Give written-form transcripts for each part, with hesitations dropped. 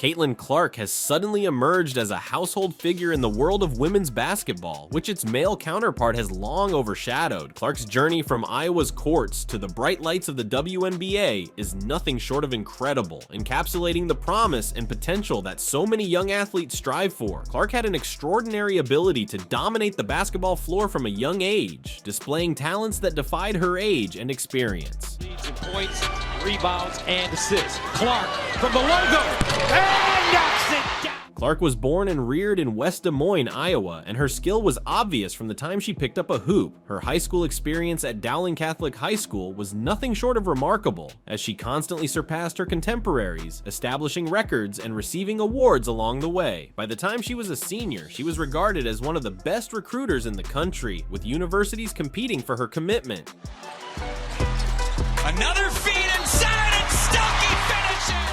Caitlin Clark has suddenly emerged as a household figure in the world of women's basketball, which its male counterpart has long overshadowed. Clark's journey from Iowa's courts to the bright lights of the WNBA is nothing short of incredible, encapsulating the promise and potential that so many young athletes strive for. Clark had an extraordinary ability to dominate the basketball floor from a young age, displaying talents that defied her age and experience. Leads in points, rebounds, and assists. Clark from the logo and knocks it down. Clark was born and reared in West Des Moines, Iowa, and her skill was obvious from the time she picked up a hoop. Her high school experience at Dowling Catholic High School was nothing short of remarkable, as she constantly surpassed her contemporaries, establishing records and receiving awards along the way. By the time she was a senior, she was regarded as one of the best recruiters in the country, with universities competing for her commitment. Another feed inside, and Stuckey finishes!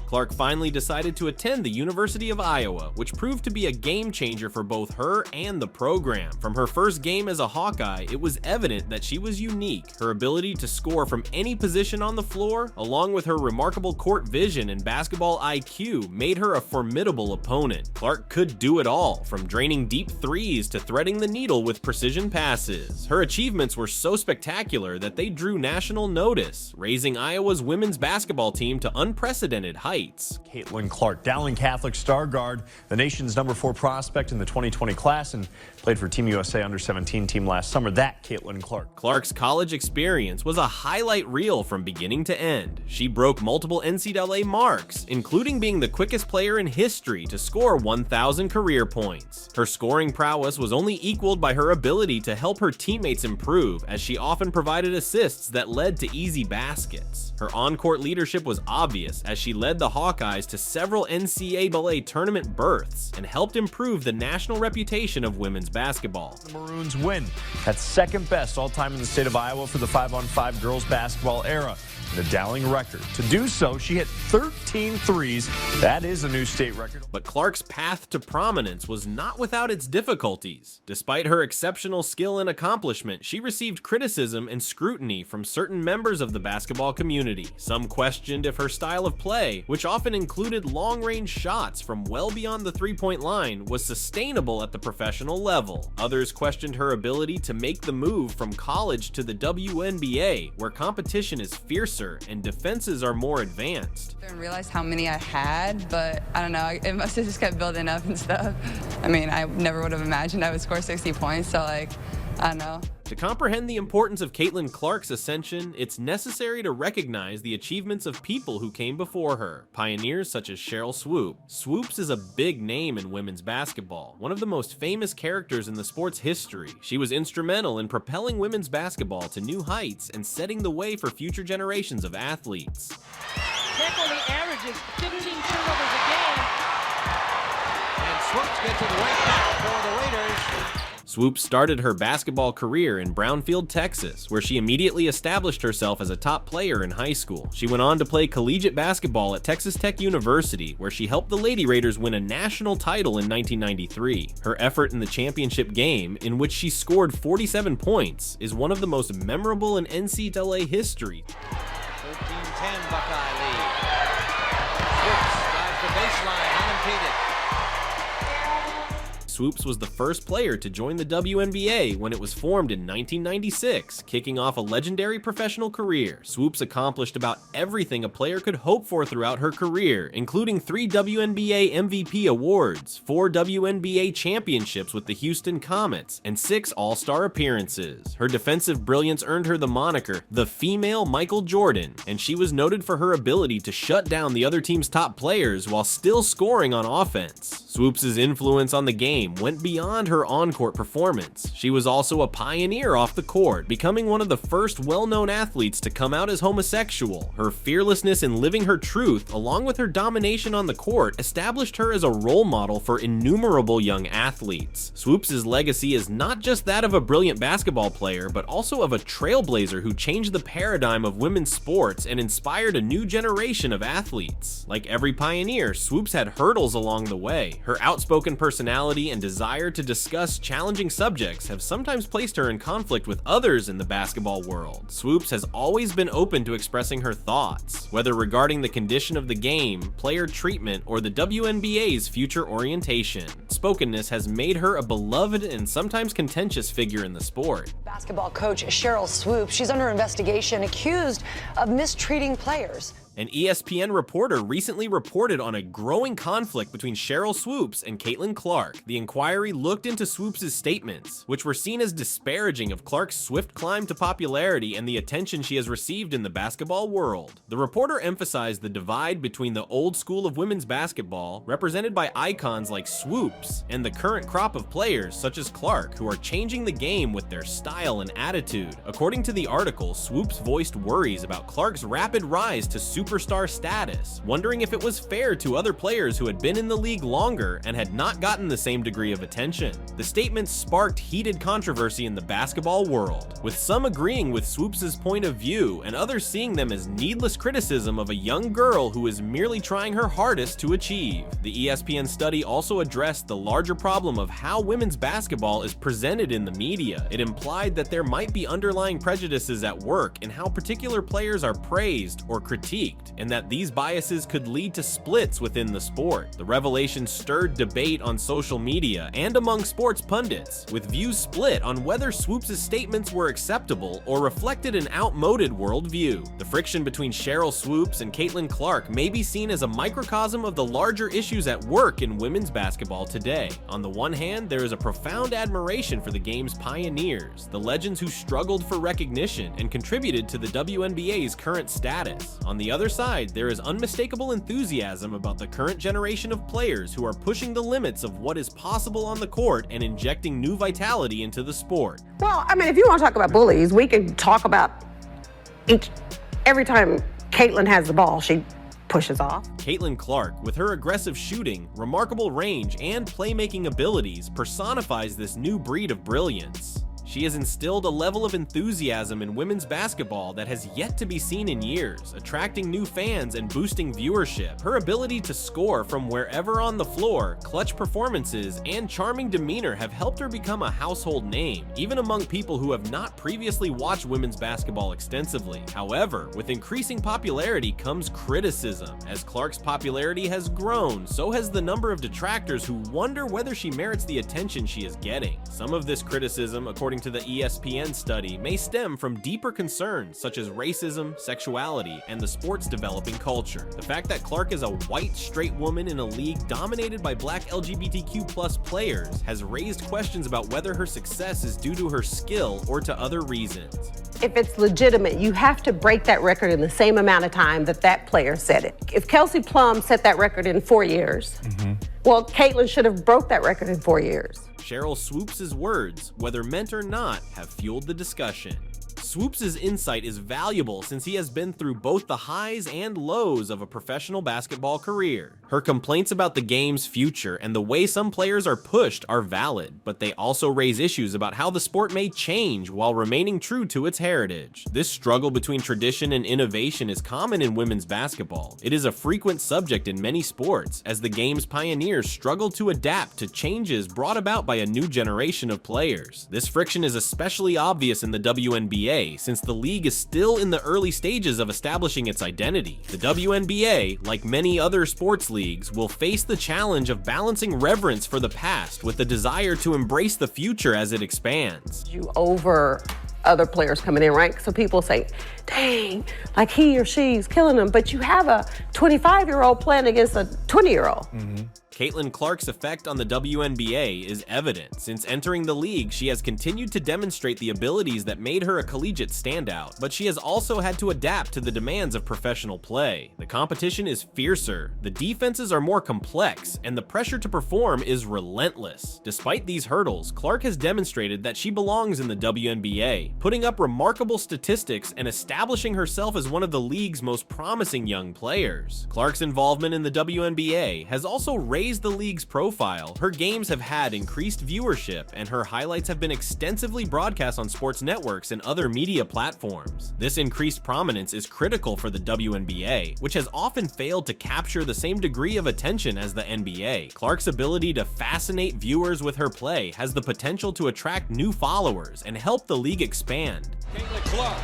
Clark finally decided to attend the University of Iowa, which proved to be a game changer for both her and the program. From her first game as a Hawkeye, it was evident that she was unique. Her ability to score from any position on the floor, along with her remarkable court vision and basketball IQ, made her a formidable opponent. Clark could do it all, from draining deep threes to threading the needle with precision passes. Her achievements were so spectacular that they drew national notice, raising Iowa's women's basketball team to unprecedented heights. Caitlin Clark, Dowling Catholic star guard, the nation's #4 prospect in the 2020 class, and played for Team USA under-17 team last summer. That Caitlin Clark. Clark's college experience was a highlight reel from beginning to end. She broke multiple NCAA marks, including being the quickest player in history to score 1,000 career points. Her scoring prowess was only equaled by her ability to help her teammates improve, as she often provided assists that led to easy baskets. Her on-court leadership was obvious, as she led the Hawkeyes to several NCAA tournament berths and helped improve the national reputation of women's basketball. The Maroons win. That's second best all time in the state of Iowa for the 5-on-5 girls basketball era, and a Dowling record. To do so, she hit 13 threes. That is a new state record. But Clark's path to prominence was not without its difficulties. Despite her exceptional skill and accomplishment, she received criticism and scrutiny from certain members of the basketball community. Some questioned if her style of play, which often included long-range shots from well beyond the three-point line, was sustainable at the professional level. Others questioned her ability to make the move from college to the WNBA, where competition is fiercer and defenses are more advanced. I didn't realize how many I had, but I don't know, it must have just kept building up and stuff. I mean, I never would have imagined I would score 60 points, so I don't know. To comprehend the importance of Caitlin Clark's ascension, it's necessary to recognize the achievements of people who came before her, pioneers such as Sheryl Swoops. Swoopes is a big name in women's basketball, one of the most famous characters in the sport's history. She was instrumental in propelling women's basketball to new heights and setting the way for future generations of athletes. Only averages 15 turnovers a game. And Swoopes gets it right back for the Raiders. Swoopes started her basketball career in Brownfield, Texas, where she immediately established herself as a top player in high school. She went on to play collegiate basketball at Texas Tech University, where she helped the Lady Raiders win a national title in 1993. Her effort in the championship game, in which she scored 47 points, is one of the most memorable in NCAA history. 13-10 Buckeye lead. Swoopes drives the baseline, unimpeded. Swoopes was the first player to join the WNBA when it was formed in 1996, kicking off a legendary professional career. Swoopes accomplished about everything a player could hope for throughout her career, including 3 WNBA MVP awards, 4 WNBA championships with the Houston Comets, and 6 All-Star appearances. Her defensive brilliance earned her the moniker, the female Michael Jordan, and she was noted for her ability to shut down the other team's top players while still scoring on offense. Swoopes' influence on the game went beyond her on-court performance. She was also a pioneer off the court, becoming one of the first well-known athletes to come out as homosexual. Her fearlessness in living her truth, along with her domination on the court, established her as a role model for innumerable young athletes. Swoopes' legacy is not just that of a brilliant basketball player, but also of a trailblazer who changed the paradigm of women's sports and inspired a new generation of athletes. Like every pioneer, Swoopes had hurdles along the way. Her outspoken personality and and desire to discuss challenging subjects have sometimes placed her in conflict with others in the basketball world. Swoopes has always been open to expressing her thoughts, whether regarding the condition of the game, player treatment, or the WNBA's future orientation. Spokenness has made her a beloved and sometimes contentious figure in the sport. Basketball coach Sheryl Swoops, she's under investigation, accused of mistreating players. An ESPN reporter recently reported on a growing conflict between Sheryl Swoops and Caitlin Clark. The inquiry looked into Swoops' statements, which were seen as disparaging of Clark's swift climb to popularity and the attention she has received in the basketball world. The reporter emphasized the divide between the old school of women's basketball, represented by icons like Swoops, and the current crop of players such as Clark, who are changing the game with their style and attitude. According to the article, Swoops voiced worries about Clark's rapid rise to superstar status, wondering if it was fair to other players who had been in the league longer and had not gotten the same degree of attention. The statements sparked heated controversy in the basketball world, with some agreeing with Swoops' point of view and others seeing them as needless criticism of a young girl who is merely trying her hardest to achieve. The ESPN study also addressed the larger problem of how women's basketball is presented in the media. It implied that there might be underlying prejudices at work in how particular players are praised or critiqued, and that these biases could lead to splits within the sport. The revelation stirred debate on social media and among sports pundits, with views split on whether Swoops' statements were acceptable or reflected an outmoded worldview. The friction between Sheryl Swoops and Caitlin Clark may be seen as a microcosm of the larger issues at work in women's basketball today. On the one hand, there is a profound admiration for the game's pioneers, the legends who struggled for recognition and contributed to the WNBA's current status. On the other side, there is unmistakable enthusiasm about the current generation of players who are pushing the limits of what is possible on the court and injecting new vitality into the sport. Well, I mean, if you want to talk about bullies, we can talk about every time Caitlin has the ball, she pushes off. Caitlin Clark, with her aggressive shooting, remarkable range, and playmaking abilities, personifies this new breed of brilliance. She has instilled a level of enthusiasm in women's basketball that has yet to be seen in years, attracting new fans and boosting viewership. Her ability to score from wherever on the floor, clutch performances, and charming demeanor have helped her become a household name, even among people who have not previously watched women's basketball extensively. However, with increasing popularity comes criticism. As Clark's popularity has grown, so has the number of detractors who wonder whether she merits the attention she is getting. Some of this criticism, according to the ESPN study, may stem from deeper concerns such as racism, sexuality, and the sport's developing culture. The fact that Clark is a white, straight woman in a league dominated by black LGBTQ+ players has raised questions about whether her success is due to her skill or to other reasons. If it's legitimate, you have to break that record in the same amount of time that that player set it. If Kelsey Plum set that record in 4 years, well, Caitlin should have broke that record in 4 years. Sheryl Swoops' words, whether meant or not, have fueled the discussion. Swoops' insight is valuable since he has been through both the highs and lows of a professional basketball career. Her complaints about the game's future and the way some players are pushed are valid, but they also raise issues about how the sport may change while remaining true to its heritage. This struggle between tradition and innovation is common in women's basketball. It is a frequent subject in many sports, as the game's pioneers struggle to adapt to changes brought about by a new generation of players. This friction is especially obvious in the WNBA, since the league is still in the early stages of establishing its identity. The WNBA, like many other sports leagues, will face the challenge of balancing reverence for the past with the desire to embrace the future as it expands. You over other players coming in, right? So people say, dang, like he or she's killing them, but you have a 25-year-old playing against a 20-year-old. Caitlin Clark's effect on the WNBA is evident. Since entering the league, she has continued to demonstrate the abilities that made her a collegiate standout, but she has also had to adapt to the demands of professional play. The competition is fiercer, the defenses are more complex, and the pressure to perform is relentless. Despite these hurdles, Clark has demonstrated that she belongs in the WNBA, putting up remarkable statistics and establishing herself as one of the league's most promising young players. Clark's involvement in the WNBA has also raised raised the league's profile. Her games have had increased viewership, and her highlights have been extensively broadcast on sports networks and other media platforms. This increased prominence is critical for the WNBA, which has often failed to capture the same degree of attention as the NBA. Clark's ability to fascinate viewers with her play has the potential to attract new followers and help the league expand. Clark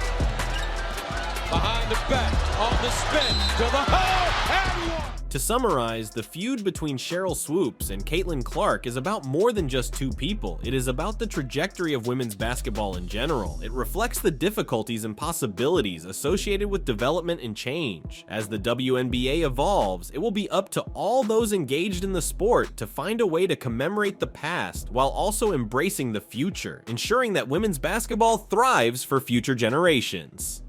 behind the back, on the spin, to the hole, and one. To summarize, the feud between Sheryl Swoops and Caitlin Clark is about more than just two people. It is about the trajectory of women's basketball in general. It reflects the difficulties and possibilities associated with development and change. As the WNBA evolves, it will be up to all those engaged in the sport to find a way to commemorate the past while also embracing the future, ensuring that women's basketball thrives for future generations.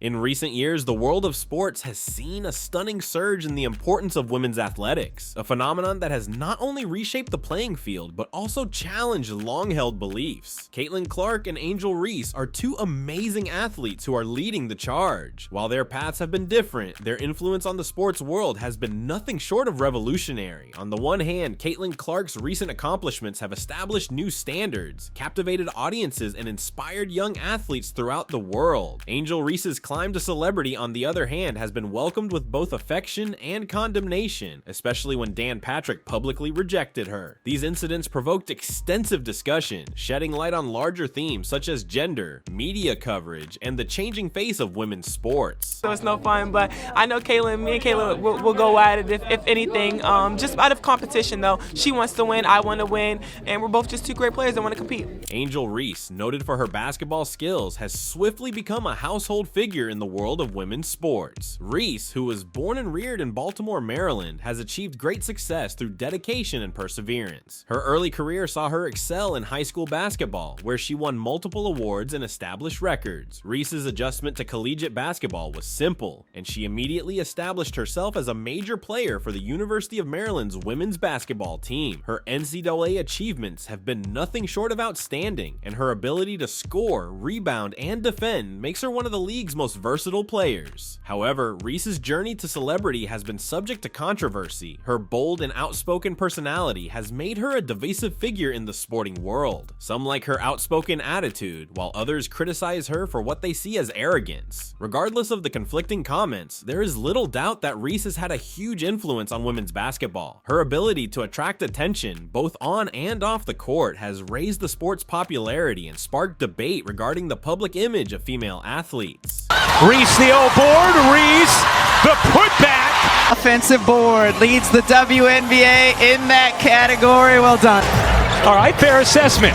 In recent years, the world of sports has seen a stunning surge in the importance of women's athletics, a phenomenon that has not only reshaped the playing field, but also challenged long-held beliefs. Caitlin Clark and Angel Reese are two amazing athletes who are leading the charge. While their paths have been different, their influence on the sports world has been nothing short of revolutionary. On the one hand, Caitlin Clark's recent accomplishments have established new standards, captivated audiences, and inspired young athletes throughout the world. Angel Reese's climb to celebrity, on the other hand, has been welcomed with both affection and condemnation, especially when Dan Patrick publicly rejected her. These incidents provoked extensive discussion, shedding light on larger themes such as gender, media coverage, and the changing face of women's sports. So it's no fun, but I know me and Kayla will go at it if anything. Just out of competition though, she wants to win, I want to win, and we're both just two great players that want to compete. Angel Reese, noted for her basketball skills, has swiftly become a household figure in the world of women's sports. Reese, who was born and reared in Baltimore, Maryland, has achieved great success through dedication and perseverance. Her early career saw her excel in high school basketball, where she won multiple awards and established records. Reese's adjustment to collegiate basketball was simple, and she immediately established herself as a major player for the University of Maryland's women's basketball team. Her NCAA achievements have been nothing short of outstanding, and her ability to score, rebound, and defend makes her one of the league's most versatile players. However, Reese's journey to celebrity has been subject to controversy. Her bold and outspoken personality has made her a divisive figure in the sporting world. Some like her outspoken attitude, while others criticize her for what they see as arrogance. Regardless of the conflicting comments, there is little doubt that Reese has had a huge influence on women's basketball. Her ability to attract attention, both on and off the court, has raised the sport's popularity and sparked debate regarding the public image of female athletes. Reese the old board, Reese the putback. Offensive board leads the WNBA in that category. Well done. All right, fair assessment.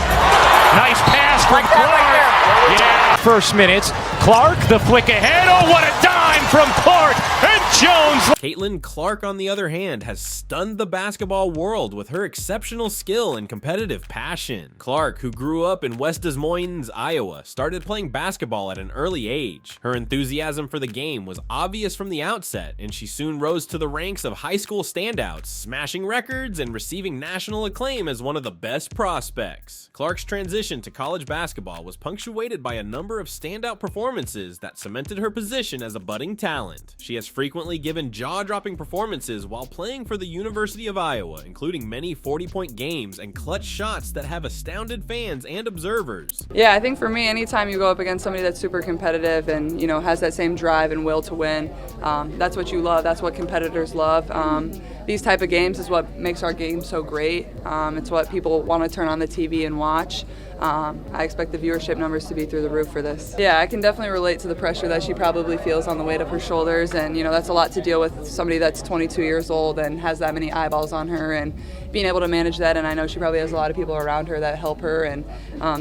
Nice pass from Clark. Yeah. First minutes, Clark the flick ahead. Oh, what a dime from Clark and Jones. Caitlin Clark, on the other hand, has stunned the basketball world with her exceptional skill and competitive passion. Clark, who grew up in West Des Moines, Iowa, started playing basketball at an early age. Her enthusiasm for the game was obvious from the outset, and she soon rose to the ranks of high school standouts, smashing records and receiving national acclaim as one of the best prospects. Clark's transition to college basketball was punctuated by a number of standout performances that cemented her position as a budding talent. She has frequently given jaw-dropping performances while playing for the University of Iowa, including many 40-point games and clutch shots that have astounded fans and observers. Yeah, I think for me, anytime you go up against somebody that's super competitive and, you know, has that same drive and will to win, that's what you love. That's what competitors love. These type of games is what makes our game so great. It's what people want to turn on the TV and watch. I expect the viewership numbers to be through the roof for this. Yeah, I can definitely relate to the pressure that she probably feels on the weight of her shoulders, and you know that's a lot to deal with somebody that's 22 years old and has that many eyeballs on her, and being able to manage that. And I know she probably has a lot of people around her that help her, and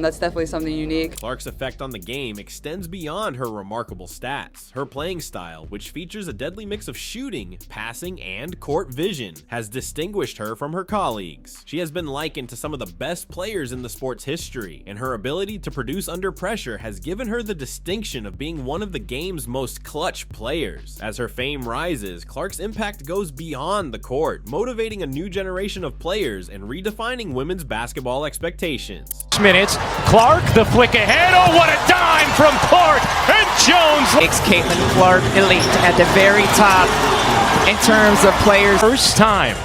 that's definitely something unique. Clark's effect on the game extends beyond her remarkable stats. Her playing style, which features a deadly mix of shooting, passing, and court vision, vision has distinguished her from her colleagues. She has been likened to some of the best players in the sport's history, and her ability to produce under pressure has given her the distinction of being one of the game's most clutch players. As her fame rises, Clark's impact goes beyond the court, motivating a new generation of players and redefining women's basketball expectations. Minutes. Clark, the flick ahead. Oh, what a dime from Clark, and Jones Makes Caitlin Clark elite at the very top in terms of players. first time.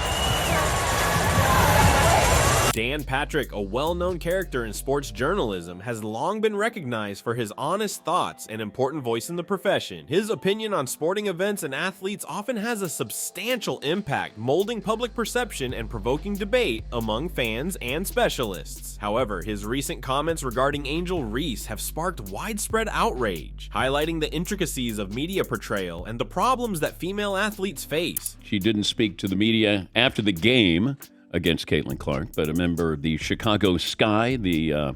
Dan Patrick, a well-known character in sports journalism, has long been recognized for his honest thoughts and important voice in the profession. His opinion on sporting events and athletes often has a substantial impact, molding public perception and provoking debate among fans and specialists. However, his recent comments regarding Angel Reese have sparked widespread outrage, highlighting the intricacies of media portrayal and the problems that female athletes face. She didn't speak to the media after the game against Caitlin Clark, but a member of the Chicago Sky, the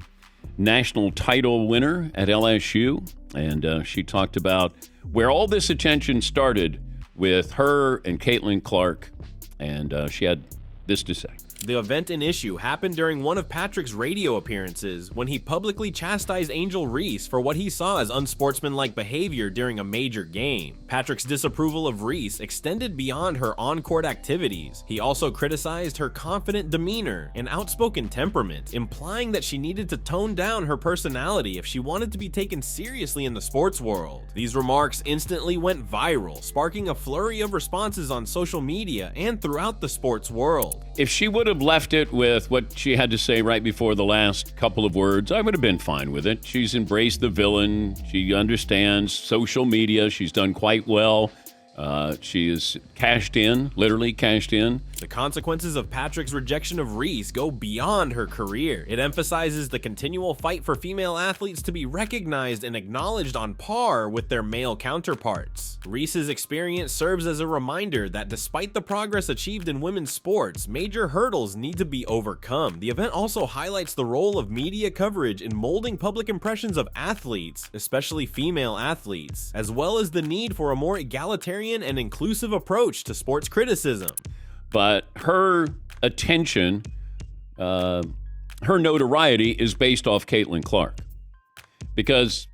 national title winner at LSU, and she talked about where all this attention started with her and Caitlin Clark, and she had this to say. The event in issue happened during one of Patrick's radio appearances when he publicly chastised Angel Reese for what he saw as unsportsmanlike behavior during a major game. Patrick's disapproval of Reese extended beyond her on-court activities. He also criticized her confident demeanor and outspoken temperament, implying that she needed to tone down her personality if she wanted to be taken seriously in the sports world. These remarks instantly went viral, sparking a flurry of responses on social media and throughout the sports world. If she would have left it with what she had to say right before the last couple of words, I would have been fine with it. She's embraced the villain. She understands social media. She's done quite well. She is cashed in, literally cashed in. The consequences of Patrick's rejection of Reese go beyond her career. It emphasizes the continual fight for female athletes to be recognized and acknowledged on par with their male counterparts. Reese's experience serves as a reminder that despite the progress achieved in women's sports, major hurdles need to be overcome. The event also highlights the role of media coverage in molding public impressions of athletes, especially female athletes, as well as the need for a more egalitarian and inclusive approach to sports criticism. But her attention, her notoriety is based off Caitlin Clark. Because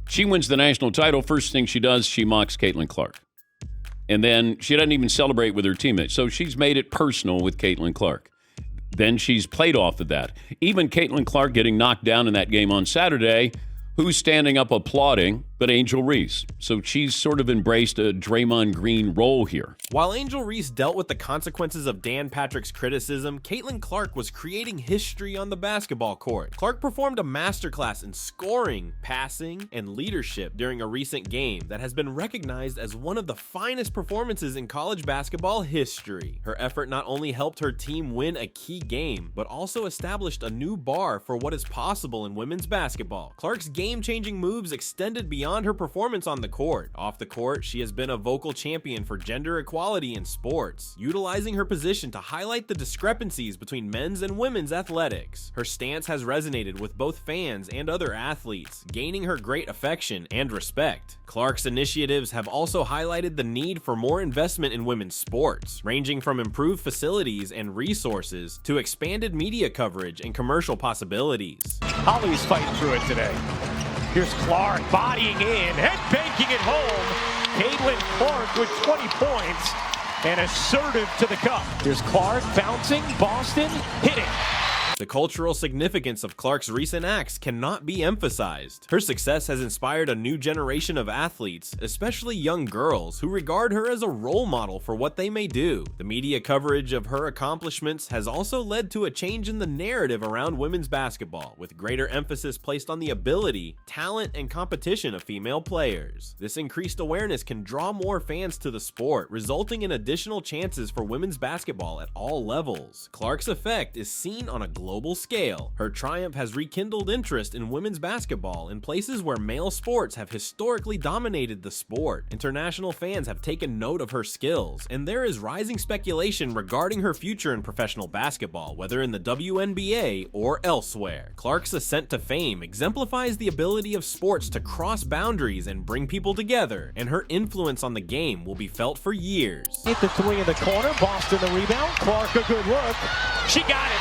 she wins the national title, first thing she does, she mocks Caitlin Clark. And then she doesn't even celebrate with her teammates. So she's made it personal with Caitlin Clark. Then she's played off of that. Even Caitlin Clark getting knocked down in that game on Saturday, who's standing up applauding but Angel Reese? So she's sort of embraced a Draymond Green role here. While Angel Reese dealt with the consequences of Dan Patrick's criticism, Caitlin Clark was creating history on the basketball court. Clark performed a masterclass in scoring, passing, and leadership during a recent game that has been recognized as one of the finest performances in college basketball history. Her effort not only helped her team win a key game, but also established a new bar for what is possible in women's basketball. Clark's game-changing moves extended beyond her performance on the court. Off the court, she has been a vocal champion for gender equality in sports, utilizing her position to highlight the discrepancies between men's and women's athletics. Her stance has resonated with both fans and other athletes, gaining her great affection and respect. Clark's initiatives have also highlighted the need for more investment in women's sports, ranging from improved facilities and resources to expanded media coverage and commercial possibilities. Holly's fighting through it today. Here's Clark bodying in and banking it home. Caitlin Clark with 20 points and assertive to the cup. Here's Clark bouncing, Boston hitting. The cultural significance of Clark's recent acts cannot be emphasized. Her success has inspired a new generation of athletes, especially young girls, who regard her as a role model for what they may do. The media coverage of her accomplishments has also led to a change in the narrative around women's basketball, with greater emphasis placed on the ability, talent, and competition of female players. This increased awareness can draw more fans to the sport, resulting in additional chances for women's basketball at all levels. Clark's effect is seen on a global global scale. Her triumph has rekindled interest in women's basketball in places where male sports have historically dominated the sport. International fans have taken note of her skills, and there is rising speculation regarding her future in professional basketball, whether in the WNBA or elsewhere. Clark's ascent to fame exemplifies the ability of sports to cross boundaries and bring people together, and her influence on the game will be felt for years. Hit the three in the corner, Boston the rebound, Clark a good look, she got it.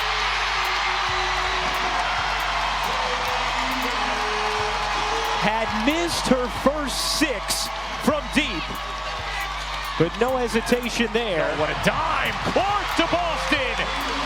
Had missed her first 6 from deep, but no hesitation there. Oh, what a dime, Clark to Boston!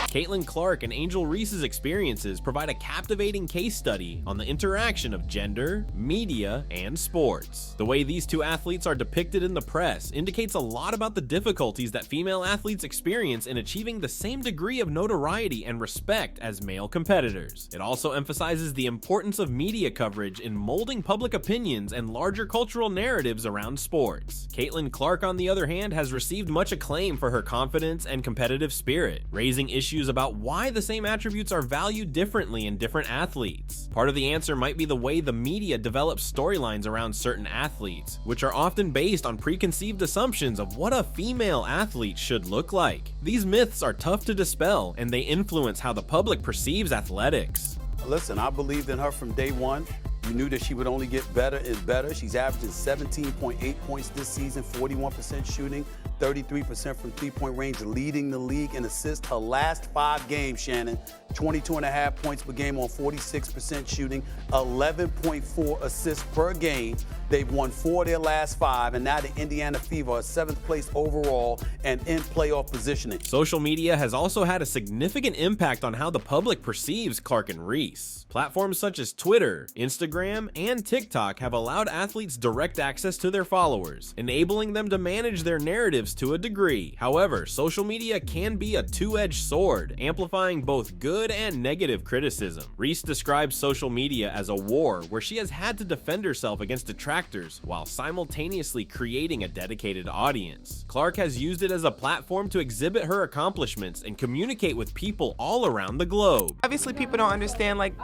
Caitlin Clark and Angel Reese's experiences provide a captivating case study on the interaction of gender, media, and sports. The way these two athletes are depicted in the press indicates a lot about the difficulties that female athletes experience in achieving the same degree of notoriety and respect as male competitors. It also emphasizes the importance of media coverage in molding public opinions and larger cultural narratives around sports. Caitlin Clark, on the other hand, has received much acclaim for her confidence and competitive spirit, raising issues about why the same attributes are valued differently in different athletes. Part of the answer might be the way the media develops storylines around certain athletes, which are often based on preconceived assumptions of what a female athlete should look like. These myths are tough to dispel, and they influence how the public perceives athletics. Listen, I believed in her from day one. We knew that she would only get better and better. She's averaging 17.8 points this season, 41% shooting, 33% from three-point range, leading the league in assists. Her last 5 games, Shannon, 22.5 points per game on 46% shooting, 11.4 assists per game. They've won 4 of their last 5, and now the Indiana Fever are 7th place overall and in playoff positioning. Social media has also had a significant impact on how the public perceives Clark and Reese. Platforms such as Twitter, Instagram, and TikTok have allowed athletes direct access to their followers, enabling them to manage their narratives to a degree. However, social media can be a two-edged sword, amplifying both good and negative criticism. Reese describes social media as a war where she has had to defend herself against detractors while simultaneously creating a dedicated audience. Clark has used it as a platform to exhibit her accomplishments and communicate with people all around the globe. Obviously, people don't understand, like,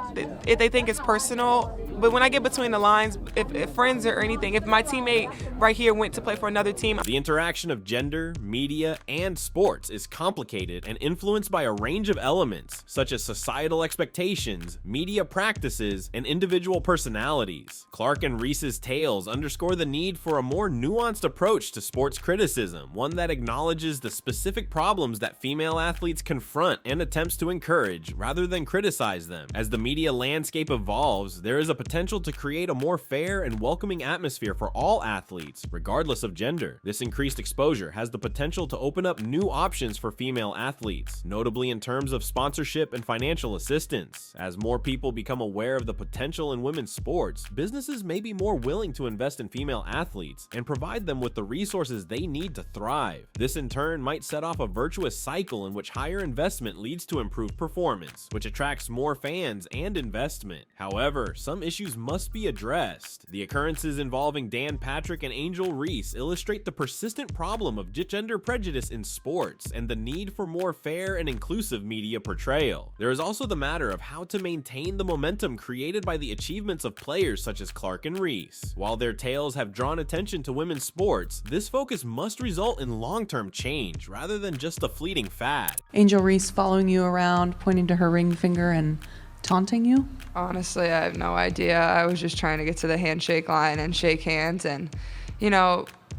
if they think it's personal, but when I get between the lines, if friends or anything, if my teammate right here went to play for another team. The interaction of gender, media, and sports is complicated and influenced by a range of elements, such as societal expectations, media practices, and individual personalities. Clark and Reese's tales underscore the need for a more nuanced approach to sports criticism, one that acknowledges the specific problems that female athletes confront and attempts to encourage, rather than criticize them. As the media landscape evolves, there is a potential to create a more fair and welcoming atmosphere for all athletes, regardless of gender. This increased exposure has the potential to open up new options for female athletes, notably in terms of sponsorship and financial assistance. As more people become aware of the potential in women's sports, businesses may be more willing to invest in female athletes and provide them with the resources they need to thrive. This in turn might set off a virtuous cycle in which higher investment leads to improved performance, which attracts more fans and investment. However, some issues must be addressed. The occurrences involving Dan Patrick and Angel Reese illustrate the persistent problem of gender prejudice in sports and the need for more fair and inclusive media portrayal. There is also the matter of how to maintain the momentum created by the achievements of players such as Clark and Reese. While their tales have drawn attention to women's sports, this focus must result in long-term change rather than just a fleeting fad. Angel Reese following you around, pointing to her ring finger and taunting you? Honestly, I have no idea. I was just trying to get to the handshake line and shake hands and,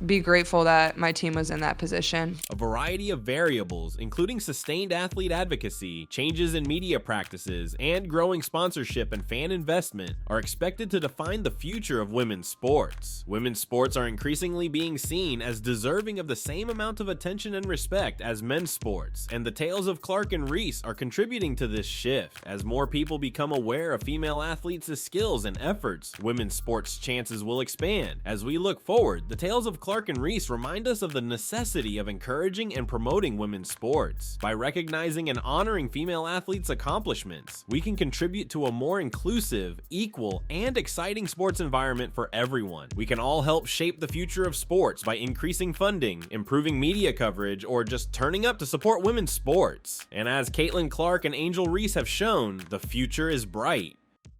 be grateful that my team was in that position. A variety of variables, including sustained athlete advocacy, changes in media practices, and growing sponsorship and fan investment, are expected to define the future of women's sports. Women's sports are increasingly being seen as deserving of the same amount of attention and respect as men's sports, and the tales of Clark and Reese are contributing to this shift. As more people become aware of female athletes' skills and efforts, women's sports chances will expand. As we look forward, the tales of Clark Clark and Reese remind us of the necessity of encouraging and promoting women's sports. By recognizing and honoring female athletes' accomplishments, we can contribute to a more inclusive, equal, and exciting sports environment for everyone. We can all help shape the future of sports by increasing funding, improving media coverage, or just turning up to support women's sports. And as Caitlin Clark and Angel Reese have shown, the future is bright.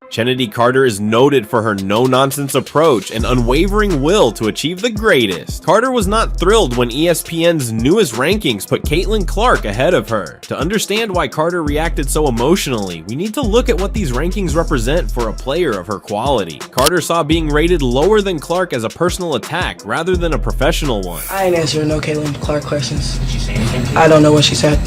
Chennedy Carter is noted for her no-nonsense approach and unwavering will to achieve the greatest. Carter was not thrilled when ESPN's newest rankings put Caitlin Clark ahead of her. To understand why Carter reacted so emotionally, we need to look at what these rankings represent for a player of her quality. Carter saw being rated lower than Clark as a personal attack rather than a professional one. I ain't answering no Caitlin Clark questions. Did she say anything? I don't know what she said.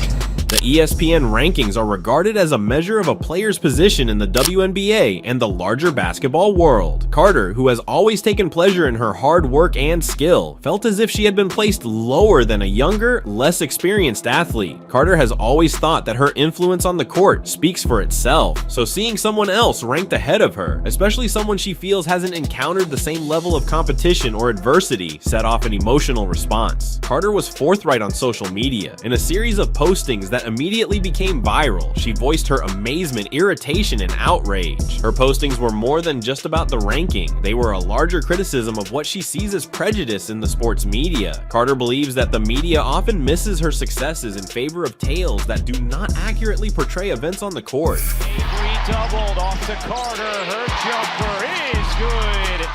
The ESPN rankings are regarded as a measure of a player's position in the WNBA and the larger basketball world. Carter, who has always taken pleasure in her hard work and skill, felt as if she had been placed lower than a younger, less experienced athlete. Carter has always thought that her influence on the court speaks for itself, so seeing someone else ranked ahead of her, especially someone she feels hasn't encountered the same level of competition or adversity, set off an emotional response. Carter was forthright on social media. In a series of postings that immediately became viral, she voiced her amazement, irritation, and outrage. Her postings were more than just about the ranking. They were a larger criticism of what she sees as prejudice in the sports media. Carter believes that the media often misses her successes in favor of tales that do not accurately portray events on the court. Avery doubled off to Carter. Her jumper is good.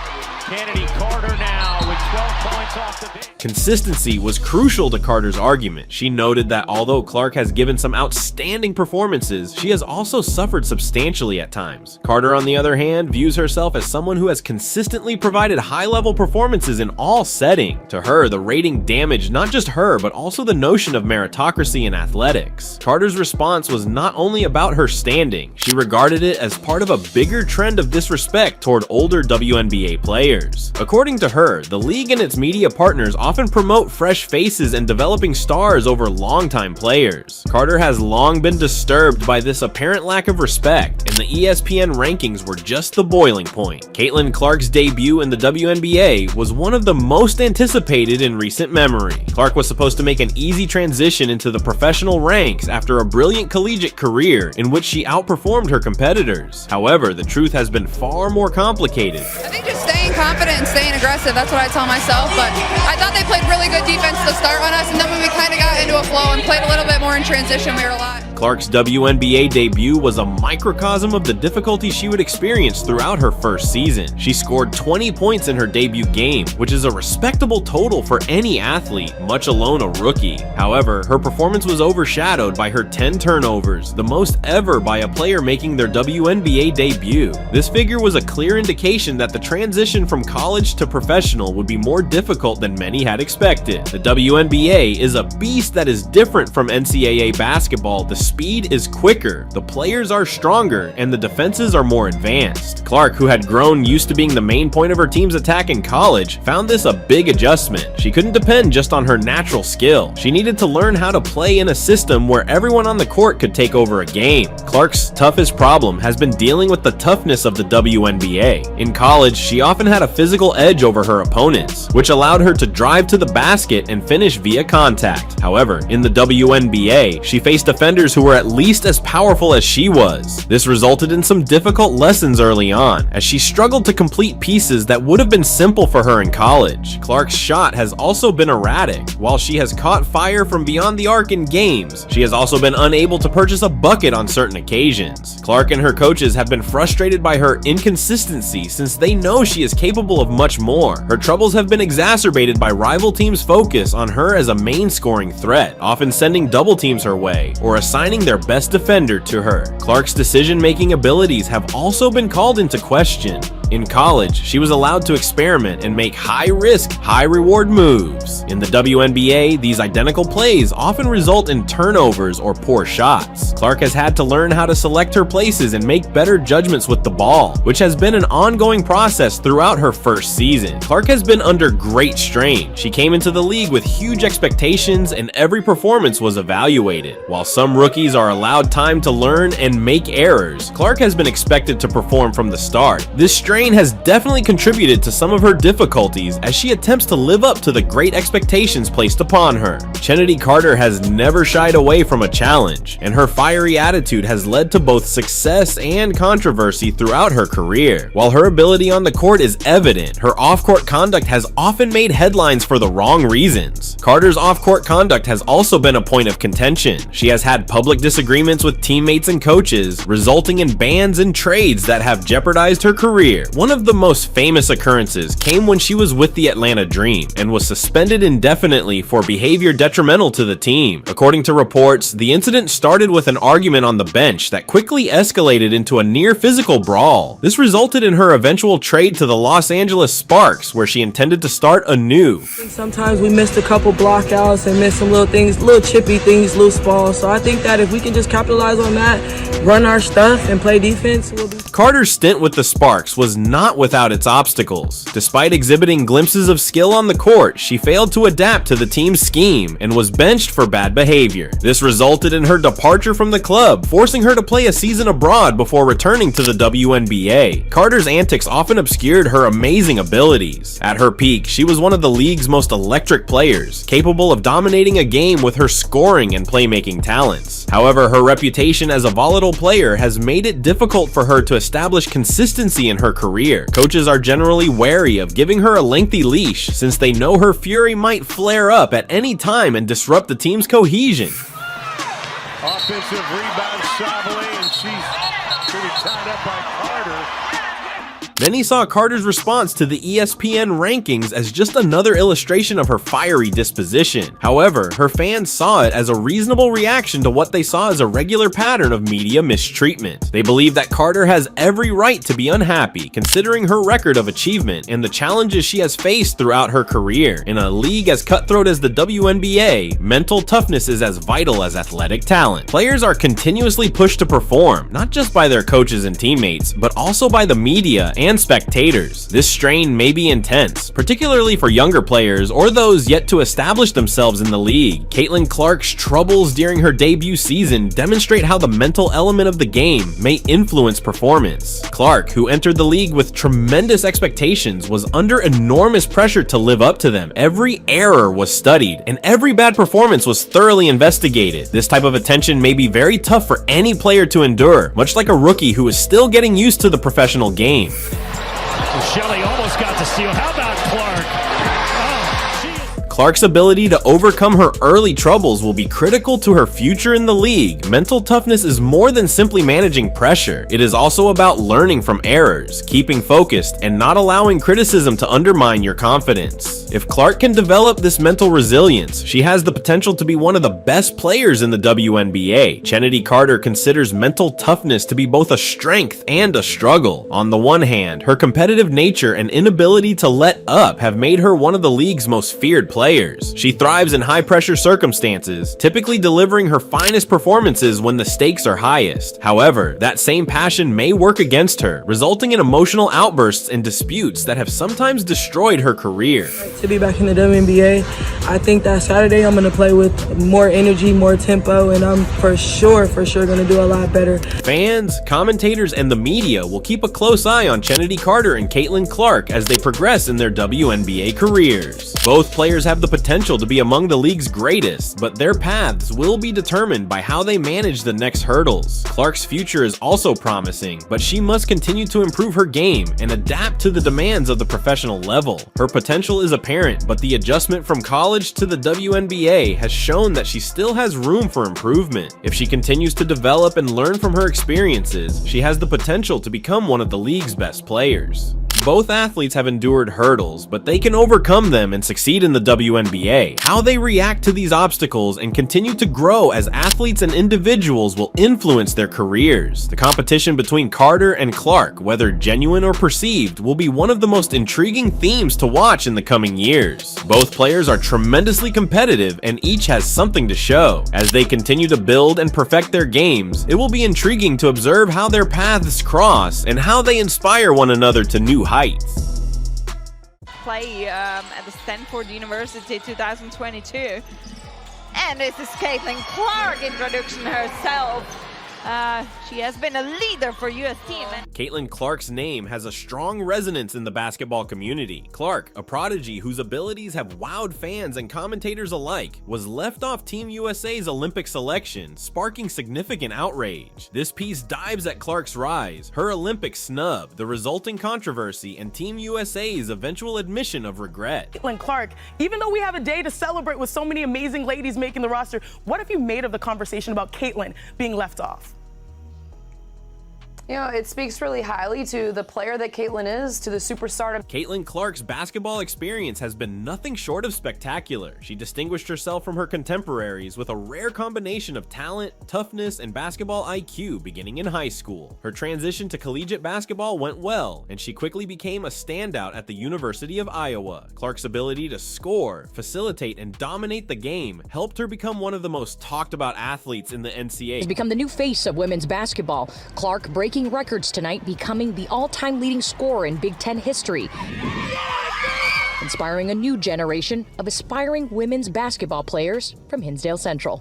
Kennedy Carter now with 12 points off the bench. Consistency was crucial to Carter's argument. She noted that although Clark has given some outstanding performances, she has also suffered substantially at times. Carter, on the other hand, views herself as someone who has consistently provided high-level performances in all settings. To her, the rating damaged not just her, but also the notion of meritocracy in athletics. Carter's response was not only about her standing, she regarded it as part of a bigger trend of disrespect toward older WNBA players. According to her, the league and its media partners often promote fresh faces and developing stars over longtime players. Carter has long been disturbed by this apparent lack of respect, and the ESPN rankings were just the boiling point. Caitlin Clark's debut in the WNBA was one of the most anticipated in recent memory. Clark was supposed to make an easy transition into the professional ranks after a brilliant collegiate career in which she outperformed her competitors. However, the truth has been far more complicated. I think just staying confident and staying aggressive, that's what I tell myself, but I thought they played really good defense to start on us, and then when we kind of got into a flow and played a little bit more in transition, we were a lot. Clark's WNBA debut was a microcosm of the difficulty she would experience throughout her first season. She scored 20 points in her debut game, which is a respectable total for any athlete, much alone a rookie. However, her performance was overshadowed by her 10 turnovers, the most ever by a player making their WNBA debut. This figure was a clear indication that the transition from college to professional would be more difficult than many had expected. The WNBA is a beast that is different from NCAA basketball. The speed is quicker, the players are stronger, and the defenses are more advanced. Clark, who had grown used to being the main point of her team's attack in college, found this a big adjustment. She couldn't depend just on her natural skill. She needed to learn how to play in a system where everyone on the court could take over a game. Clark's toughest problem has been dealing with the toughness of the WNBA. In college, she often had a physical edge over her opponents, which allowed her to drive to the basket and finish via contact. However, in the WNBA, she faced defenders who were at least as powerful as she was. This resulted in some difficult lessons early on, as she struggled to complete pieces that would have been simple for her in college. Clark's shot has also been erratic. While she has caught fire from beyond the arc in games, she has also been unable to purchase a bucket on certain occasions. Clark and her coaches have been frustrated by her inconsistency since they know she is capable of much more. Her troubles have been exacerbated by rival teams' focus on her as a main scoring threat, often sending double teams her way or assigning their best defender to her. Clark's decision-making abilities have also been called into question. In college, she was allowed to experiment and make high-risk, high-reward moves. In the WNBA, these identical plays often result in turnovers or poor shots. Clark has had to learn how to select her places and make better judgments with the ball, which has been an ongoing process throughout her first season. Clark has been under great strain. She came into the league with huge expectations, and every performance was evaluated. While some rookies are allowed time to learn and make errors, Clark has been expected to perform from the start. This strain strain has definitely contributed to some of her difficulties as she attempts to live up to the great expectations placed upon her. Chennedy Carter has never shied away from a challenge, and her fiery attitude has led to both success and controversy throughout her career. While her ability on the court is evident, her off-court conduct has often made headlines for the wrong reasons. Carter's off-court conduct has also been a point of contention. She has had public disagreements with teammates and coaches, resulting in bans and trades that have jeopardized her career. One of the most famous occurrences came when she was with the Atlanta Dream and was suspended indefinitely for behavior detrimental to the team. According to reports, the incident started with an argument on the bench that quickly escalated into a near physical brawl. This resulted in her eventual trade to the Los Angeles Sparks, where she intended to start anew. Sometimes we missed a couple blockouts and missed some little things, little chippy things, loose balls. So I think that if we can just capitalize on that, run our stuff, and play defense, we'll be. Carter's stint with the Sparks was not without its obstacles. Despite exhibiting glimpses of skill on the court, she failed to adapt to the team's scheme and was benched for bad behavior. This resulted in her departure from the club, forcing her to play a season abroad before returning to the WNBA. Carter's antics often obscured her amazing abilities. At her peak, she was one of the league's most electric players, capable of dominating a game with her scoring and playmaking talents. However, her reputation as a volatile player has made it difficult for her to establish consistency in her career. Coaches are generally wary of giving her a lengthy leash since they know her fury might flare up at any time and disrupt the team's cohesion. Offensive rebound, Chablis, and she's pretty tied up by Carter. Many saw Carter's response to the ESPN rankings as just another illustration of her fiery disposition. However, her fans saw it as a reasonable reaction to what they saw as a regular pattern of media mistreatment. They believe that Carter has every right to be unhappy, considering her record of achievement and the challenges she has faced throughout her career. In a league as cutthroat as the WNBA, mental toughness is as vital as athletic talent. Players are continuously pushed to perform, not just by their coaches and teammates, but also by the media and spectators. This strain may be intense, particularly for younger players or those yet to establish themselves in the league. Caitlin Clark's troubles during her debut season demonstrate how the mental element of the game may influence performance. Clark, who entered the league with tremendous expectations, was under enormous pressure to live up to them. Every error was studied, and every bad performance was thoroughly investigated. This type of attention may be very tough for any player to endure, much like a rookie who is still getting used to the professional game. Shelley almost got to steal. How about Clark? Clark's ability to overcome her early troubles will be critical to her future in the league. Mental toughness is more than simply managing pressure. It is also about learning from errors, keeping focused, and not allowing criticism to undermine your confidence. If Clark can develop this mental resilience, she has the potential to be one of the best players in the WNBA. Chennedy Carter considers mental toughness to be both a strength and a struggle. On the one hand, her competitive nature and inability to let up have made her one of the league's most feared players. She thrives in high-pressure circumstances, typically delivering her finest performances when the stakes are highest. However, that same passion may work against her, resulting in emotional outbursts and disputes that have sometimes destroyed her career. To be back in the WNBA, I think that Saturday I'm going to play with more energy, more tempo, and I'm for sure going to do a lot better. Fans, commentators, and the media will keep a close eye on Chennedy Carter and Caitlin Clark as they progress in their WNBA careers. Both players have the potential to be among the league's greatest, but their paths will be determined by how they manage the next hurdles. Clark's future is also promising, but she must continue to improve her game and adapt to the demands of the professional level. Her potential is apparent, but the adjustment from college to the WNBA has shown that she still has room for improvement. If she continues to develop and learn from her experiences, she has the potential to become one of the league's best players. Both athletes have endured hurdles, but they can overcome them and succeed in the WNBA. How they react to these obstacles and continue to grow as athletes and individuals will influence their careers. The competition between Carter and Clark, whether genuine or perceived, will be one of the most intriguing themes to watch in the coming years. Both players are tremendously competitive and each has something to show. As they continue to build and perfect their games, it will be intriguing to observe how their paths cross and how they inspire one another to new heights. Play at the Stanford University 2022. And this is Caitlin Clark introducing herself. She has been a leader for U.S. team. Caitlin Clark's name has a strong resonance in the basketball community. Clark, a prodigy whose abilities have wowed fans and commentators alike, was left off Team USA's Olympic selection, sparking significant outrage. This piece dives at Clark's rise, her Olympic snub, the resulting controversy, and Team USA's eventual admission of regret. Caitlin Clark, even though we have a day to celebrate with so many amazing ladies making the roster, what have you made of the conversation about Caitlin being left off? You know, it speaks really highly to the player that Caitlin is, to the superstar. Caitlin Clark's basketball experience has been nothing short of spectacular. She distinguished herself from her contemporaries with a rare combination of talent, toughness, and basketball IQ beginning in high school. Her transition to collegiate basketball went well, and she quickly became a standout at the University of Iowa. Clark's ability to score, facilitate, and dominate the game helped her become one of the most talked about athletes in the NCAA. Has become the new face of women's basketball. Clark breaking records tonight, becoming the all-time leading scorer in Big Ten history, inspiring a new generation of aspiring women's basketball players from Hinsdale Central.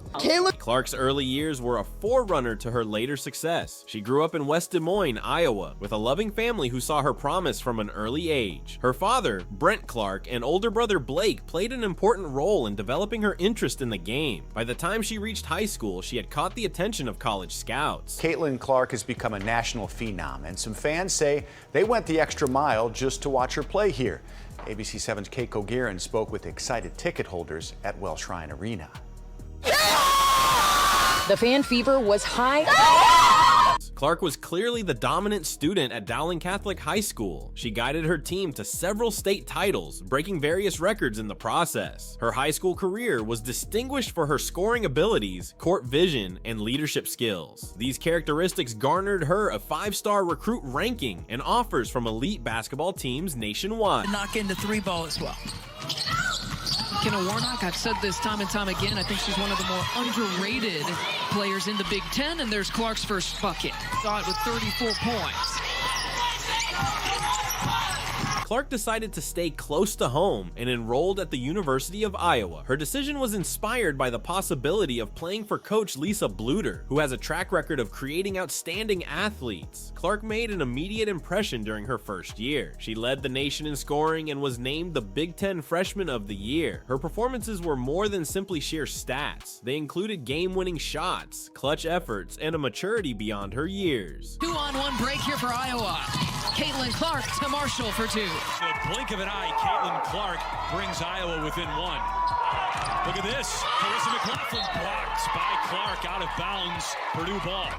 Clark's early years were a forerunner to her later success. She grew up in West Des Moines, Iowa, with a loving family who saw her promise from an early age. Her father, Brent Clark, and older brother Blake played an important role in developing her interest in the game. By the time she reached high school, she had caught the attention of college scouts. Caitlin Clark has become a national phenom, and some fans say they went the extra mile just to watch her play here. ABC 7's Kate Kogirin spoke with excited ticket holders at Welsh Shrine Arena. The fan fever was high. Clark was clearly the dominant student at Dowling Catholic High School. She guided her team to several state titles, breaking various records in the process. Her high school career was distinguished for her scoring abilities, court vision, and leadership skills. These characteristics garnered her a 5-star recruit ranking and offers from elite basketball teams nationwide. Knock in the 3-ball as well. Kenna Warnock, I've said this time and time again, I think she's one of the more underrated players in the Big Ten, and there's Clark's first bucket. Saw it with 34 points. Clark decided to stay close to home and enrolled at the University of Iowa. Her decision was inspired by the possibility of playing for coach Lisa Bluter, who has a track record of creating outstanding athletes. Clark made an immediate impression during her first year. She led the nation in scoring and was named the Big Ten Freshman of the Year. Her performances were more than simply sheer stats. They included game-winning shots, clutch efforts, and a maturity beyond her years. 2-on-1 break here for Iowa. Caitlin Clark to Marshall for 2. The blink of an eye, Caitlin Clark brings Iowa within 1. Look at this. Carissa McLaughlin blocked by Clark, out of bounds. Purdue ball.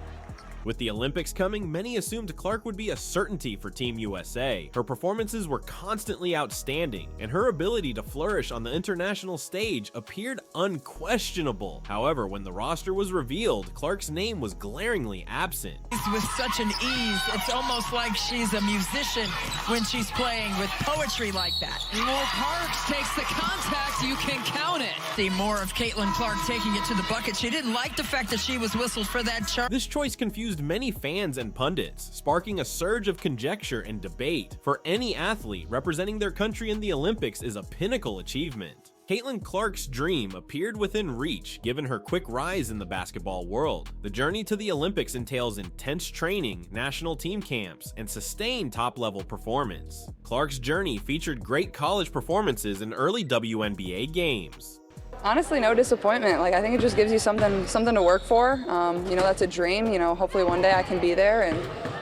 With the Olympics coming, many assumed Clark would be a certainty for Team USA. Her performances were constantly outstanding, and her ability to flourish on the international stage appeared unquestionable. However, when the roster was revealed, Clark's name was glaringly absent. With such an ease, it's almost like she's a musician when she's playing with poetry like that. More Parks takes the contact, you can count it. See more of Caitlin Clark taking it to the bucket. She didn't like the fact that she was whistled for that charge. This choice confused many fans and pundits, sparking a surge of conjecture and debate. For any athlete, representing their country in the Olympics is a pinnacle achievement. Caitlin Clark's dream appeared within reach, given her quick rise in the basketball world. The journey to the Olympics entails intense training, national team camps, and sustained top-level performance. Clark's journey featured great college performances in early WNBA games. Honestly, no disappointment. Like, I think it just gives you something to work for. You know, that's a dream. You know, hopefully one day I can be there, and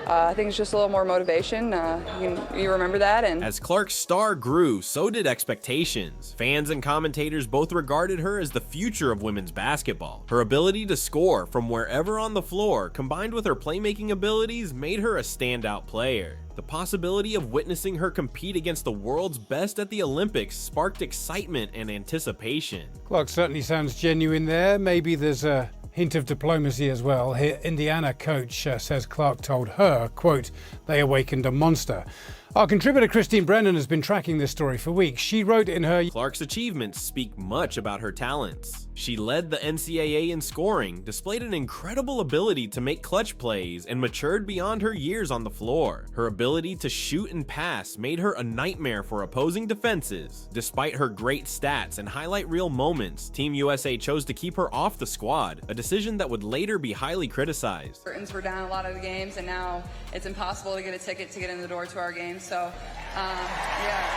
I think it's just a little more motivation. You remember that. And as Clark's star grew, so did expectations. Fans and commentators both regarded her as the future of women's basketball. Her ability to score from wherever on the floor, combined with her playmaking abilities, made her a standout player. The possibility of witnessing her compete against the world's best at the Olympics sparked excitement and anticipation. Clark certainly sounds genuine there. Maybe there's a hint of diplomacy as well. Here, Indiana coach says Clark told her, quote, "They awakened a monster." Our contributor Christine Brennan has been tracking this story for weeks. She wrote in her, Clark's achievements speak much about her talents. She led the NCAA in scoring, displayed an incredible ability to make clutch plays, and matured beyond her years on the floor. Her ability to shoot and pass made her a nightmare for opposing defenses. Despite her great stats and highlight reel moments, Team USA chose to keep her off the squad, a decision that would later be highly criticized. Curtains were down a lot of the games, and now it's impossible to get a ticket to get in the door to our games. So, yeah.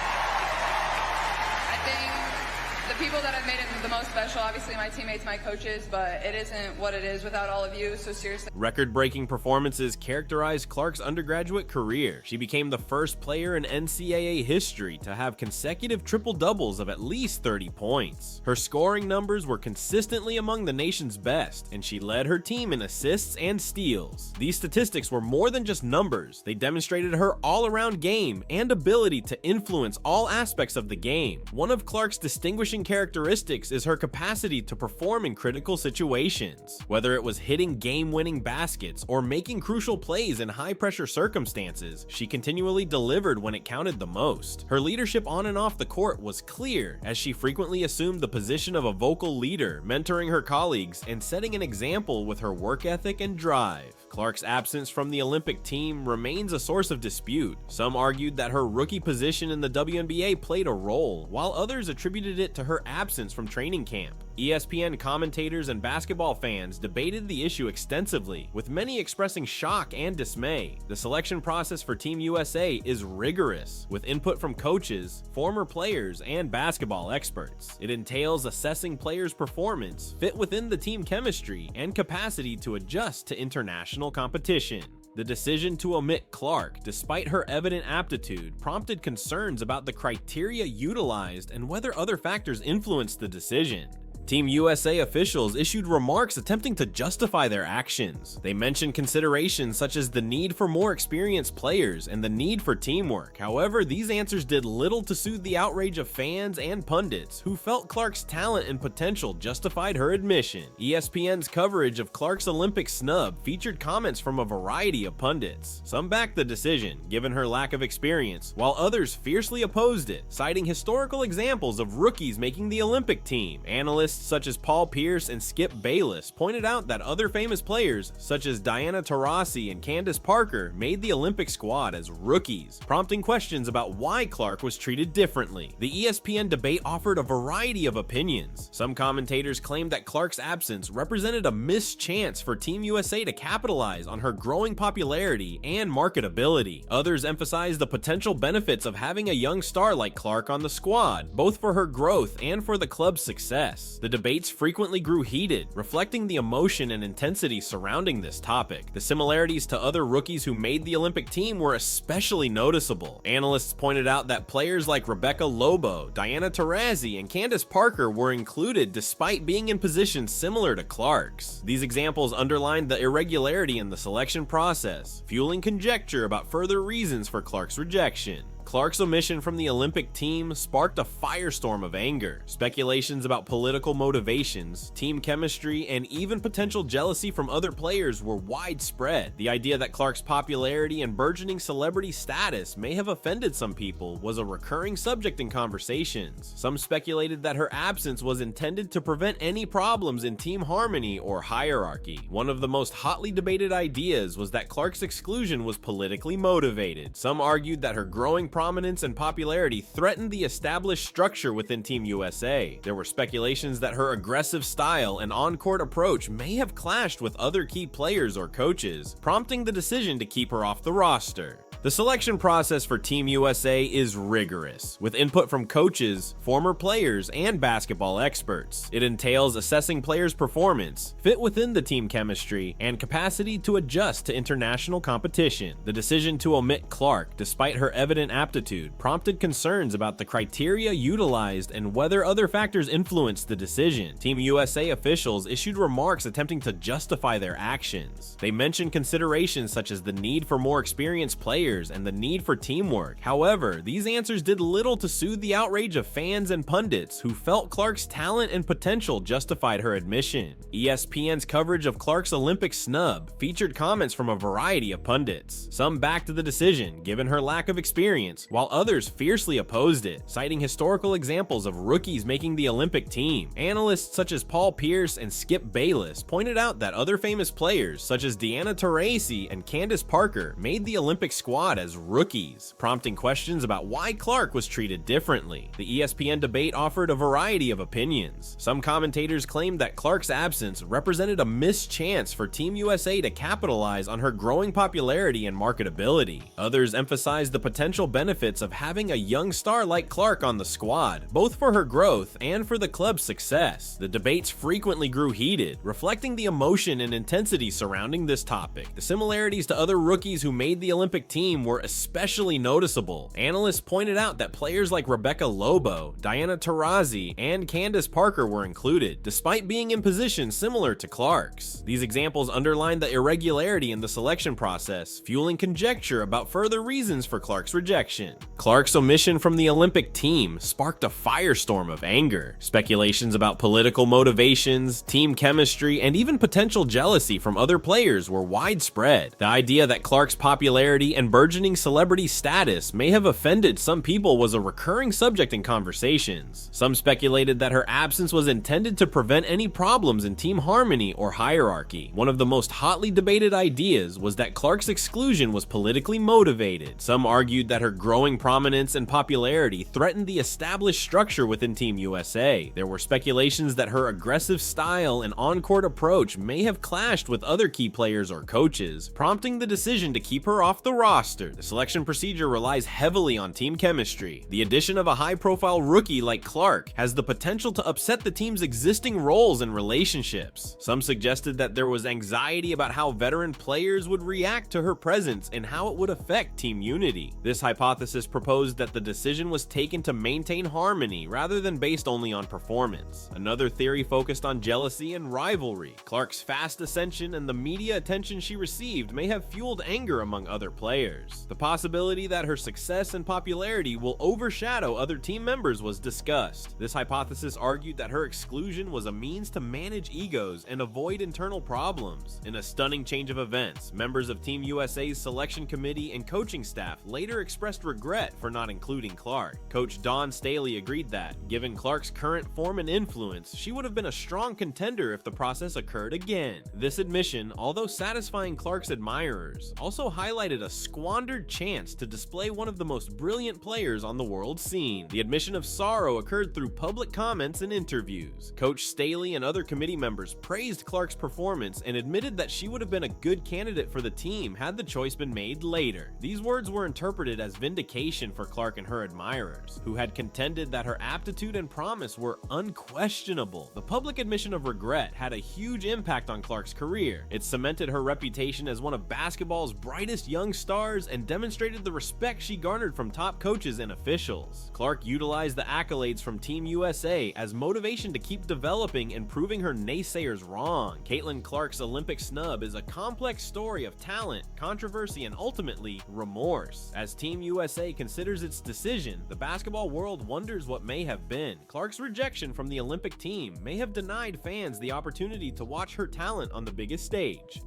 I think the people that have made it the most special, obviously my teammates, my coaches, but it isn't what it is without all of you, so seriously. Record-breaking performances characterized Clark's undergraduate career. She became the first player in NCAA history to have consecutive triple-doubles of at least 30 points. Her scoring numbers were consistently among the nation's best, and she led her team in assists and steals. These statistics were more than just numbers. They demonstrated her all-around game and ability to influence all aspects of the game. One of Clark's distinguishing characteristics is her capacity to perform in critical situations. Whether it was hitting game-winning baskets or making crucial plays in high-pressure circumstances, she continually delivered when it counted the most. Her leadership on and off the court was clear, as she frequently assumed the position of a vocal leader, mentoring her colleagues and setting an example with her work ethic and drive. Clark's absence from the Olympic team remains a source of dispute. Some argued that her rookie position in the WNBA played a role, while others attributed it to her absence from training camp. ESPN commentators and basketball fans debated the issue extensively, with many expressing shock and dismay. The selection process for Team USA is rigorous, with input from coaches, former players, and basketball experts. It entails assessing players' performance, fit within the team chemistry, and capacity to adjust to international competition. The decision to omit Clark, despite her evident aptitude, prompted concerns about the criteria utilized and whether other factors influenced the decision. Team USA officials issued remarks attempting to justify their actions. They mentioned considerations such as the need for more experienced players and the need for teamwork. However, these answers did little to soothe the outrage of fans and pundits who felt Clark's talent and potential justified her admission. ESPN's coverage of Clark's Olympic snub featured comments from a variety of pundits. Some backed the decision, given her lack of experience, while others fiercely opposed it, citing historical examples of rookies making the Olympic team. Analysts such as Paul Pierce and Skip Bayless pointed out that other famous players such as Diana Taurasi and Candace Parker made the Olympic squad as rookies, prompting questions about why Clark was treated differently. The ESPN debate offered a variety of opinions. Some commentators claimed that Clark's absence represented a missed chance for Team USA to capitalize on her growing popularity and marketability. Others emphasized the potential benefits of having a young star like Clark on the squad, both for her growth and for the club's success. The debates frequently grew heated, reflecting the emotion and intensity surrounding this topic. The similarities to other rookies who made the Olympic team were especially noticeable. Analysts pointed out that players like Rebecca Lobo, Diana Taurasi, and Candace Parker were included despite being in positions similar to Clark's. These examples underlined the irregularity in the selection process, fueling conjecture about further reasons for Clark's rejection. Clark's omission from the Olympic team sparked a firestorm of anger. Speculations about political motivations, team chemistry, and even potential jealousy from other players were widespread. The idea that Clark's popularity and burgeoning celebrity status may have offended some people was a recurring subject in conversations. Some speculated that her absence was intended to prevent any problems in team harmony or hierarchy. One of the most hotly debated ideas was that Clark's exclusion was politically motivated. Some argued that her growing prominence and popularity threatened the established structure within Team USA. There were speculations that her aggressive style and on-court approach may have clashed with other key players or coaches, prompting the decision to keep her off the roster. The selection process for Team USA is rigorous, with input from coaches, former players, and basketball experts. It entails assessing players' performance, fit within the team chemistry, and capacity to adjust to international competition. The decision to omit Clark, despite her evident aptitude, prompted concerns about the criteria utilized and whether other factors influenced the decision. Team USA officials issued remarks attempting to justify their actions. They mentioned considerations such as the need for more experienced players players and the need for teamwork. However, these answers did little to soothe the outrage of fans and pundits who felt Clark's talent and potential justified her admission. ESPN's coverage of Clark's Olympic snub featured comments from a variety of pundits. Some backed the decision, given her lack of experience, while others fiercely opposed it, citing historical examples of rookies making the Olympic team. Analysts such as Paul Pierce and Skip Bayless pointed out that other famous players, such as Diana Taurasi and Candace Parker, made the Olympic squad as rookies, prompting questions about why Clark was treated differently. The ESPN debate offered a variety of opinions. Some commentators claimed that Clark's absence represented a missed chance for Team USA to capitalize on her growing popularity and marketability. Others emphasized the potential benefits of having a young star like Clark on the squad, both for her growth and for the club's success. The debates frequently grew heated, reflecting the emotion and intensity surrounding this topic. The similarities to other rookies who made the Olympic team were especially noticeable. Analysts pointed out that players like Rebecca Lobo, Diana Taurasi, and Candace Parker were included, despite being in positions similar to Clark's. These examples underline the irregularity in the selection process, fueling conjecture about further reasons for Clark's rejection. Clark's omission from the Olympic team sparked a firestorm of anger. Speculations about political motivations, team chemistry, and even potential jealousy from other players were widespread. The idea that Clark's popularity and burgeoning celebrity status may have offended some people was a recurring subject in conversations. Some speculated that her absence was intended to prevent any problems in team harmony or hierarchy. One of the most hotly debated ideas was that Clark's exclusion was politically motivated. Some argued that her growing prominence and popularity threatened the established structure within Team USA. There were speculations that her aggressive style and on-court approach may have clashed with other key players or coaches, prompting the decision to keep her off the roster. The selection procedure relies heavily on team chemistry. The addition of a high-profile rookie like Clark has the potential to upset the team's existing roles and relationships. Some suggested that there was anxiety about how veteran players would react to her presence and how it would affect team unity. This hypothesis proposed that the decision was taken to maintain harmony rather than based only on performance. Another theory focused on jealousy and rivalry. Clark's fast ascension and the media attention she received may have fueled anger among other players. The possibility that her success and popularity will overshadow other team members was discussed. This hypothesis argued that her exclusion was a means to manage egos and avoid internal problems. In a stunning change of events, members of Team USA's selection committee and coaching staff later expressed regret for not including Clark. Coach Dawn Staley agreed that, given Clark's current form and influence, she would have been a strong contender if the process occurred again. This admission, although satisfying Clark's admirers, also highlighted a squandered chance to display one of the most brilliant players on the world scene. The admission of sorrow occurred through public comments and interviews. Coach Staley and other committee members praised Clark's performance and admitted that she would have been a good candidate for the team had the choice been made later. These words were interpreted as vindication for Clark and her admirers, who had contended that her aptitude and promise were unquestionable. The public admission of regret had a huge impact on Clark's career. It cemented her reputation as one of basketball's brightest young stars and demonstrated the respect she garnered from top coaches and officials. Clark utilized the accolades from Team USA as motivation to keep developing and proving her naysayers wrong. Caitlin Clark's Olympic snub is a complex story of talent, controversy, and ultimately remorse. As Team USA considers its decision, the basketball world wonders what may have been. Clark's rejection from the Olympic team may have denied fans the opportunity to watch her talent on the biggest stage.